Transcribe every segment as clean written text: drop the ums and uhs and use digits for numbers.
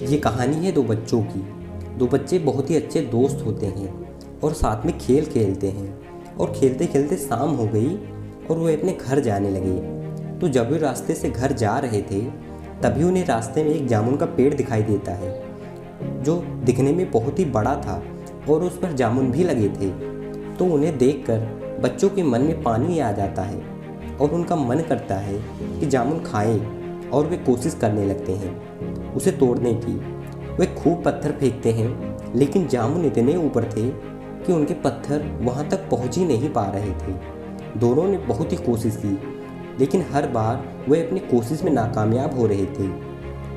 ये कहानी है दो बच्चों की। दो बच्चे बहुत ही अच्छे दोस्त होते हैं और साथ में खेल खेलते हैं और खेलते खेलते शाम हो गई और वे अपने घर जाने लगे। तो जब वे रास्ते से घर जा रहे थे तभी उन्हें रास्ते में एक जामुन का पेड़ दिखाई देता है जो दिखने में बहुत ही बड़ा था और उस पर जामुन भी लगे थे। तो उन्हें देखकर बच्चों के मन में पानी आ जाता है और उनका मन करता है कि जामुन खाएं और वे कोशिश करने लगते हैं उसे तोड़ने की। वे खूब पत्थर फेंकते हैं लेकिन जामुन इतने ऊपर थे कि उनके पत्थर वहाँ तक पहुँच ही नहीं पा रहे थे। दोनों ने बहुत ही कोशिश की लेकिन हर बार वे अपनी कोशिश में नाकामयाब हो रहे थे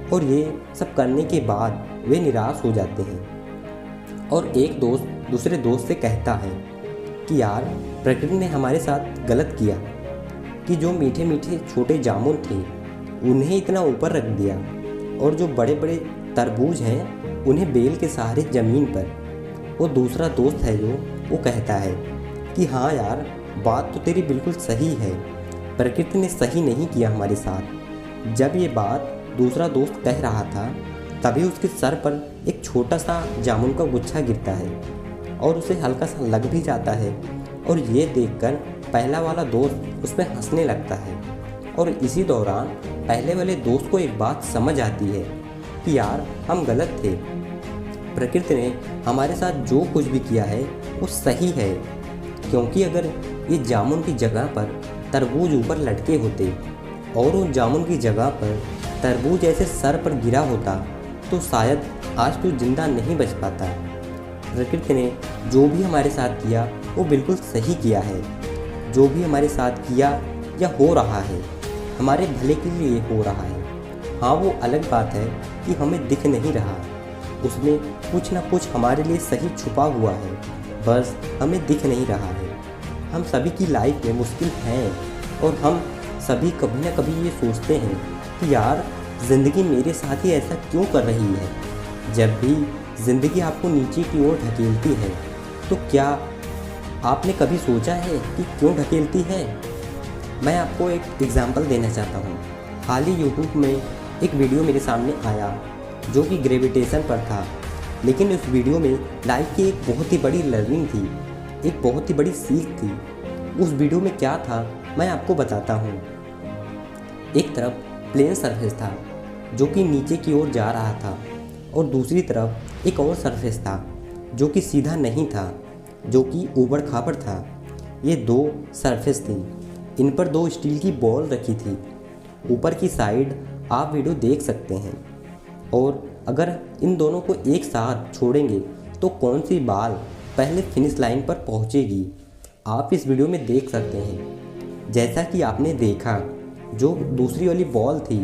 और ये सब करने के बाद वे निराश हो जाते हैं। और एक दोस्त दूसरे दोस्त से कहता है कि यार प्रकृति ने हमारे साथ गलत किया कि जो मीठे मीठे छोटे जामुन थे उन्हें इतना ऊपर रख दिया और जो बड़े बड़े तरबूज हैं उन्हें बेल के सहारे ज़मीन पर। वो दूसरा दोस्त है जो वो कहता है कि हाँ यार बात तो तेरी बिल्कुल सही है, प्रकृति ने सही नहीं किया हमारे साथ। जब ये बात दूसरा दोस्त कह रहा था तभी उसके सर पर एक छोटा सा जामुन का गुच्छा गिरता है और उसे हल्का सा लग भी जाता है और ये देखकर पहला वाला दोस्त उस पर हंसने लगता है। और इसी दौरान पहले वाले दोस्त को एक बात समझ आती है कि यार हम गलत थे, प्रकृति ने हमारे साथ जो कुछ भी किया है वो सही है। क्योंकि अगर ये जामुन की जगह पर तरबूज ऊपर लटके होते और उन जामुन की जगह पर तरबूज ऐसे सर पर गिरा होता तो शायद आज तो जिंदा नहीं बच पाता। प्रकृति ने जो भी हमारे साथ किया वो बिल्कुल सही किया है। जो भी हमारे साथ किया या हो रहा है हमारे भले के लिए हो रहा है। हाँ वो अलग बात है कि हमें दिख नहीं रहा, उसमें कुछ ना कुछ हमारे लिए सही छुपा हुआ है, बस हमें दिख नहीं रहा है। हम सभी की लाइफ में मुश्किल हैं और हम सभी कभी ना कभी ये सोचते हैं कि यार ज़िंदगी मेरे साथ ही ऐसा क्यों कर रही है। जब भी ज़िंदगी आपको नीचे की ओर ढकेलती है तो क्या आपने कभी सोचा है कि क्यों ढकेलती है। मैं आपको एक एग्ज़ाम्पल देना चाहता हूँ। हाल ही यूट्यूब में एक वीडियो मेरे सामने आया जो कि ग्रेविटेशन पर था, लेकिन उस वीडियो में लाइफ की एक बहुत ही बड़ी लर्निंग थी, एक बहुत ही बड़ी सीख थी। उस वीडियो में क्या था मैं आपको बताता हूँ। एक तरफ प्लेन सरफेस था जो कि नीचे की ओर जा रहा था और दूसरी तरफ एक और सरफेस था जो कि सीधा नहीं था, जो कि ऊबड़ खाबड़ था। ये दो सरफेस थी, इन पर दो स्टील की बॉल रखी थी। ऊपर की साइड आप वीडियो देख सकते हैं और अगर इन दोनों को एक साथ छोड़ेंगे तो कौन सी बॉल पहले फिनिश लाइन पर पहुंचेगी आप इस वीडियो में देख सकते हैं। जैसा कि आपने देखा जो दूसरी वाली बॉल थी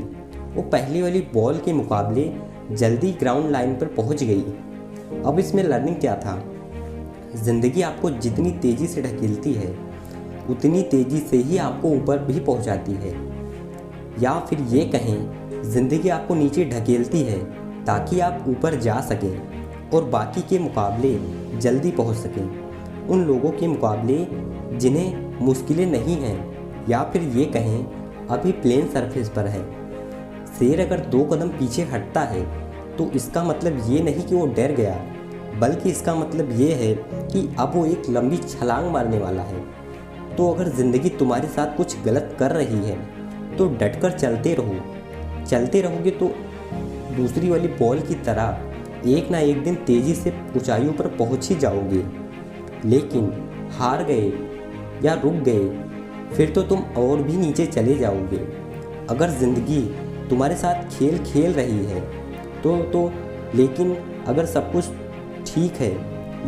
वो पहली वाली बॉल के मुकाबले जल्दी ग्राउंड लाइन पर पहुंच गई। अब इसमें लर्निंग क्या था, ज़िंदगी आपको जितनी तेज़ी से ढकेलती है उतनी तेज़ी से ही आपको ऊपर भी पहुंचाती है, या फिर ये कहें ज़िंदगी आपको नीचे ढकेलती है ताकि आप ऊपर जा सकें और बाकी के मुकाबले जल्दी पहुंच सकें, उन लोगों के मुकाबले जिन्हें मुश्किलें नहीं हैं, या फिर ये कहें अभी प्लेन सरफेस पर है। शेर अगर 2 कदम पीछे हटता है तो इसका मतलब ये नहीं कि वो डर गया, बल्कि इसका मतलब ये है कि अब वो एक लंबी छलांग मारने वाला है। तो अगर ज़िंदगी तुम्हारे साथ कुछ गलत कर रही है तो डटकर चलते रहो। चलते रहोगे तो दूसरी वाली बॉल की तरह एक ना एक दिन तेज़ी से ऊंचाइयों पर पहुंच ही जाओगे। लेकिन हार गए या रुक गए फिर तो तुम और भी नीचे चले जाओगे। अगर ज़िंदगी तुम्हारे साथ खेल खेल रही है तो लेकिन अगर सब कुछ ठीक है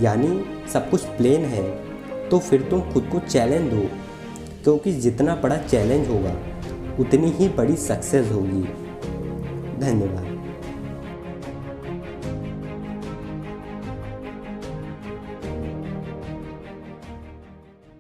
यानी सब कुछ प्लेन है तो फिर तुम खुद को चैलेंज दो, क्योंकि जितना बड़ा चैलेंज होगा उतनी ही बड़ी सक्सेस होगी। धन्यवाद।